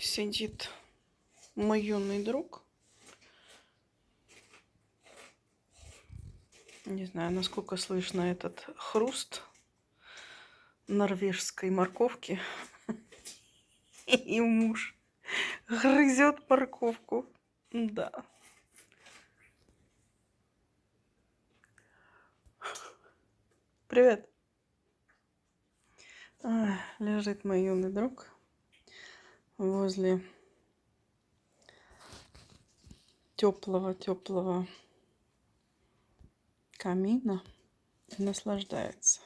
сидит мой юный друг. Не знаю, насколько слышно этот хруст норвежской морковки. И муж грызет морковку. Да. Привет. Лежит мой юный друг возле теплого камина и наслаждается.